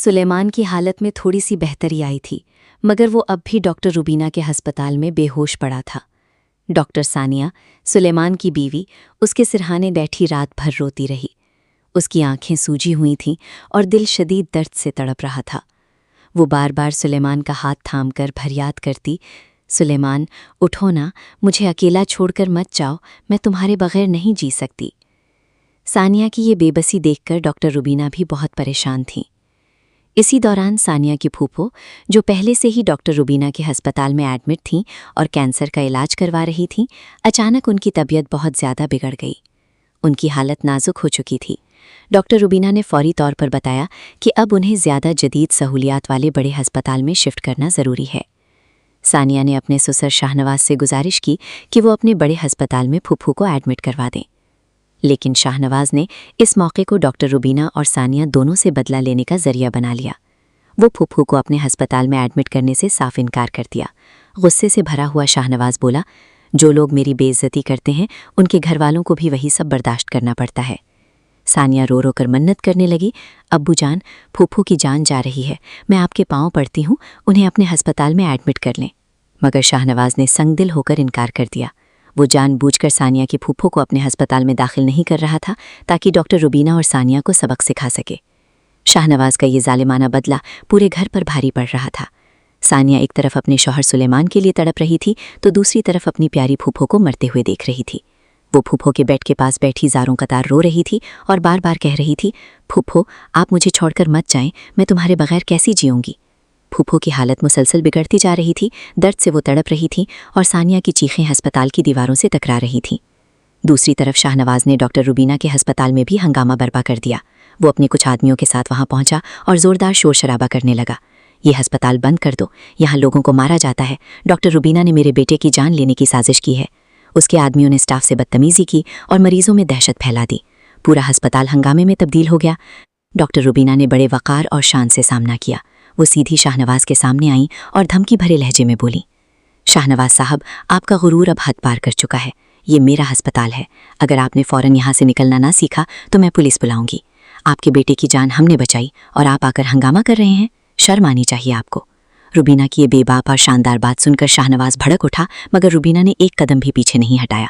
सुलेमान की हालत में थोड़ी सी बेहतरी आई थी, मगर वो अब भी डॉक्टर रुबीना के हस्पताल में बेहोश पड़ा था। डॉक्टर सानिया, सुलेमान की बीवी, उसके सिरहाने बैठी रात भर रोती रही। उसकी आंखें सूजी हुई थीं और दिल शदीद दर्द से तड़प रहा था। वो बार बार सुलेमान का हाथ थामकर फरियाद करती, सुलेमान, उठो ना, मुझे अकेला छोड़कर मत जाओ, मैं तुम्हारे बगैर नहीं जी सकती। सानिया की ये बेबसी देखकर डॉक्टर रुबीना भी बहुत परेशान थीं। इसी दौरान सानिया की फूफो, जो पहले से ही डॉक्टर रुबीना के हस्पताल में एडमिट थीं और कैंसर का इलाज करवा रही थीं, अचानक उनकी तबीयत बहुत ज़्यादा बिगड़ गई। उनकी हालत नाजुक हो चुकी थी। डॉक्टर रुबीना ने फौरी तौर पर बताया कि अब उन्हें ज़्यादा जदीद सहूलियात वाले बड़े हस्पताल में शिफ्ट करना ज़रूरी है। सानिया ने अपने ससुर शाहनवाज से गुजारिश की कि वो अपने बड़े हस्पताल में फूफू को एडमिट करवा दें, लेकिन शाहनवाज ने इस मौके को डॉक्टर रुबीना और सानिया दोनों से बदला लेने का जरिया बना लिया। वो फूफू को अपने हस्पताल में एडमिट करने से साफ इनकार कर दिया। गुस्से से भरा हुआ शाहनवाज बोला, जो लोग मेरी बेइज्जती करते हैं उनके घर वालों को भी वही सब बर्दाश्त करना पड़ता है। सानिया रो रो कर मन्नत करने लगी, अब्बू जान, फूफू की जान जा रही है, मैं आपके पाँव पड़ती हूँ, उन्हें अपने हस्पताल में एडमिट कर लें। मगर शाहनवाज ने संगदिल होकर इनकार कर दिया। वो जानबूझकर सानिया की फूफो को अपने हस्पताल में दाखिल नहीं कर रहा था ताकि डॉक्टर रुबीना और सानिया को सबक सिखा सके। शाहनवाज का ये जालिमाना बदला पूरे घर पर भारी पड़ रहा था। सानिया एक तरफ अपने शौहर सुलेमान के लिए तड़प रही थी तो दूसरी तरफ अपनी प्यारी फूफो को मरते हुए देख रही थी। वो फूफो के बेड के पास बैठी ज़ारों कतार रो रही थी और बार बार कह रही थी, फूफो, आप मुझे छोड़कर मत जाएं, मैं तुम्हारे बगैर कैसी जीऊँगी। फूफो की हालत मुसलसल बिगड़ती जा रही थी, दर्द से वो तड़प रही थी और सानिया की चीखें हस्पताल की दीवारों से टकरा रही थीं। दूसरी तरफ शाहनवाज ने डॉक्टर रुबीना के हस्पताल में भी हंगामा बर्पा कर दिया। वो अपने कुछ आदमियों के साथ वहां पहुंचा और ज़ोरदार शोर शराबा करने लगा, ये हस्पताल बंद कर दो, यहाँ लोगों को मारा जाता है, डॉक्टर रुबीना ने मेरे बेटे की जान लेने की साजिश की है। उसके आदमियों ने स्टाफ से बदतमीजी की और मरीजों में दहशत फैला दी। पूरा हस्पताल हंगामे में तब्दील हो गया। डॉक्टर रुबीना ने बड़े वक़ार और शान से सामना किया। वो सीधी शाहनवाज के सामने आई और धमकी भरे लहजे में बोली, शाहनवाज साहब, आपका गुरूर अब हद पार कर चुका है, ये मेरा हस्पताल है, अगर आपने फ़ौरन यहाँ से निकलना ना सीखा तो मैं पुलिस बुलाऊंगी। आपके बेटे की जान हमने बचाई और आप आकर हंगामा कर रहे हैं, शर्म आनी चाहिए आपको। रुबीना की ये बेबाक और शानदार बात सुनकर शाहनवाज भड़क उठा, मगर रुबीना ने एक कदम भी पीछे नहीं हटाया।